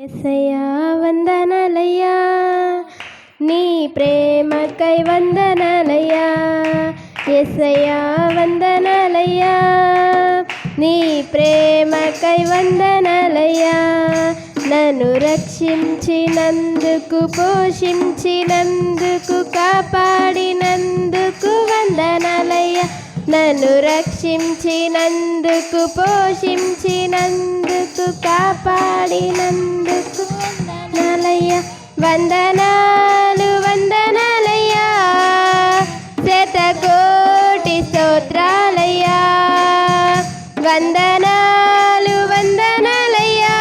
యేసయ్యా వందనాలయ్యా, నీ ప్రేమకై వందనాలయ్యా. యేసయ్యా వందనాలయ్యా, నీ ప్రేమకై వందనాలయ్యా. నన్ను రక్షించినందుకు, పోషించినందుకు, కాపాడినందుకు వందనాలయ్యా. నన్ను రక్షించినందుకు, పోషించినందుకు, కాపాడినందుకు వందనాలయ్యా. వందనాలు వందనాలయ్యా, శతకోటి స్తోత్రాలయ్యా. వందనాలు వందనాలయ్యా,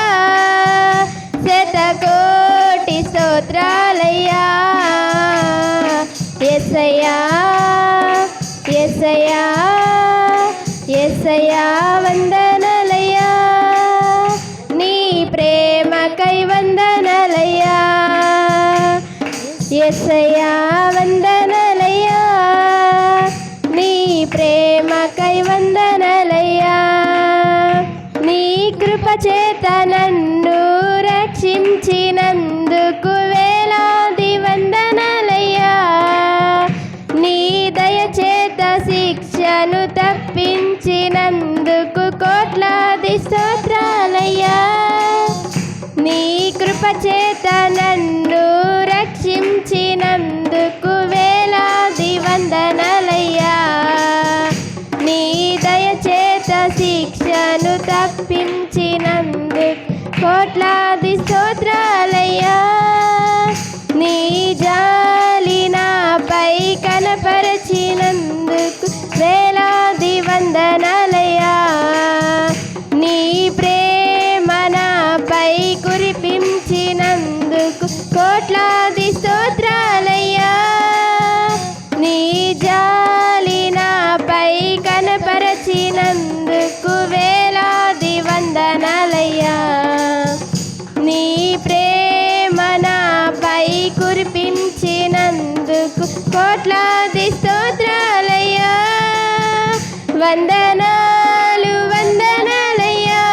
శతకోటి స్తోత్రాలయ్యా. యేసయ్యా యేసయ్యా యేసయ్యా వందనాలయ్యా, నీ ప్రేమకై వందనాలయ్యా. యేసయ్యా వందనాలయ్యా, నీ ప్రేమకై వందనాలయ్యా. నీ కృప చేత నన్ను రక్షించినందుకు వేలాది వందనాలయ్యా. నీ దయచేత శిక్షను తప్పించినందుకు కోట్లాది స్తోత్రాలయ్యా. నీ కృప చేత నన్ను రక్షించినందుకు వేలాది వందనాలయ్యా. నీ దయచేత శిక్షను తప్పించినందుకు కోట్లాది స్తోత్రాలయ్యా. నీ జాలి నాపై కనపరచినందుకు వేలాది వందనాలయ్యా. నీ ప్రేమ నాపై కురిపించినందుకు కోట్లాది స్తోత్రాలయ్యా. నీ జాలి నాపై కనపరచినందుకు వేలాది వందనాలయ్యా. నీ ప్రేమ నాపై కురిపించినందుకు కోట్లాది స్తోత్రాలయ్యా. వందనాలు వందనాలయ్యా,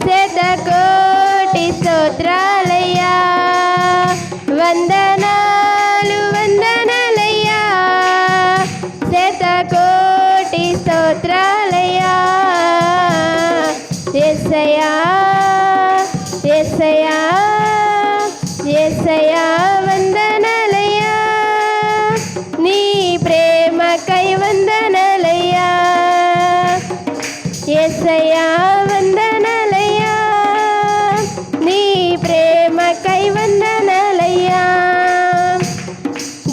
శతకోటి స్తోత్రాలయ్యా. వందనాలు వందనాలయ్యా, శతకోటి స్తోత్రాలయ్యా. యేసయ్యా యేసయ్యా యేసయ్యా వందనాలయ్యా, నీ ప్రేమకై వందనాలయ్యా. యేసయ్యా వందనాలయ్యా, నీ ప్రేమకై వందనాలయ్యా.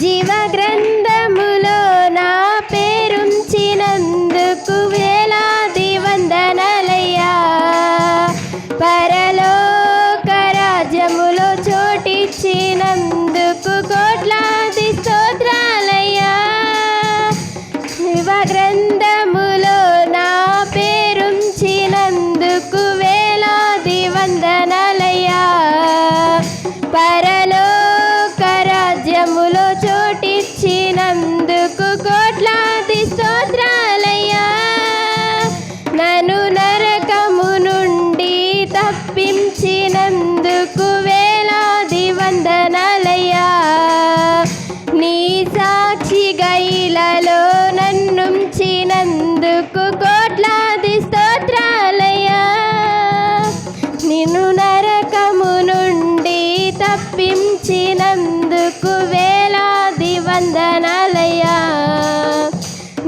జీవ గ్రంథములో నా పేరుంచినందుకు వేలాది వందనాలయ్యా. పరలోక రాజ్యములో చోటిచ్చినందుకు కోట్లాది స్తోత్రాలయ్యా. జీవ గ్రంథములో నా పేరుంచినందుకు వేలాది వందనాలయ్యా. పరలోక రాజ్యములో చోటిచ్చినందుకు కోట్లాది స్తోత్రాలయ్యా. నన్ను నరకము నుండి తప్పించినందుకు వేలాది వందనాలయ్యా. నీ సాక్షిగా ఇలలో నన్నుంచినందుకు కోట్లాది స్తోత్రాలయ్యా. నిన్ను నరకము నుండి తప్పించినందుకు వేలాది వందనాలయ్యా.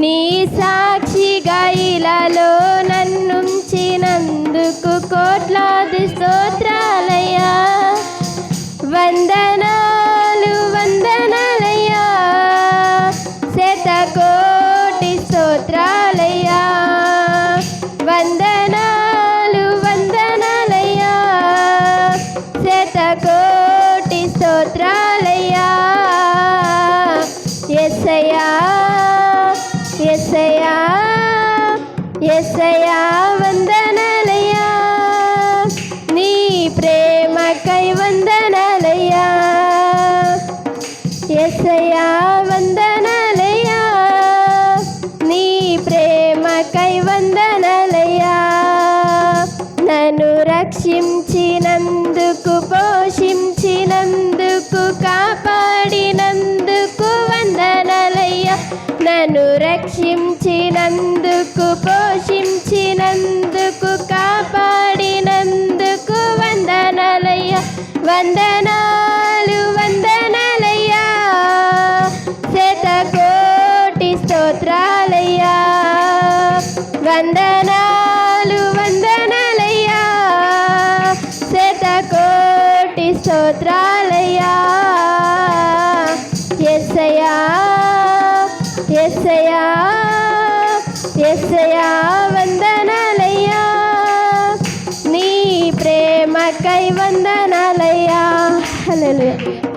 నీ సాక్షిగా ఇలలో నన్నుంచినందుకు కోట్లాది స్తోత్రాలయ్యా. వందనాలు వందనాలయ్యా, శతకోటి స్తోత్రాలయ్యా. వందనాలు వందనాలయ్యా, శతకోటి స్తోత్రాలయ్యా. యేసయ్యా యేసయ్యా యేసయ్యా వందనాలయ్యా, నీ ప్రేమకై వందనాలయ్యా. యేసయ్యా వందనాలయ్యా, నీ ప్రేమకై వందనాలయ్యా. నన్ను రక్షించినందుకు వందనాలు వందనాలయ్యా శతకోటి స్తోత్రాలయ్యా యేసయ్యా యేసయ్యా యేసయ్యా వందనాలయ్యా నీ ప్రేమకై వందనాలయ్యా హల్లెలూయా.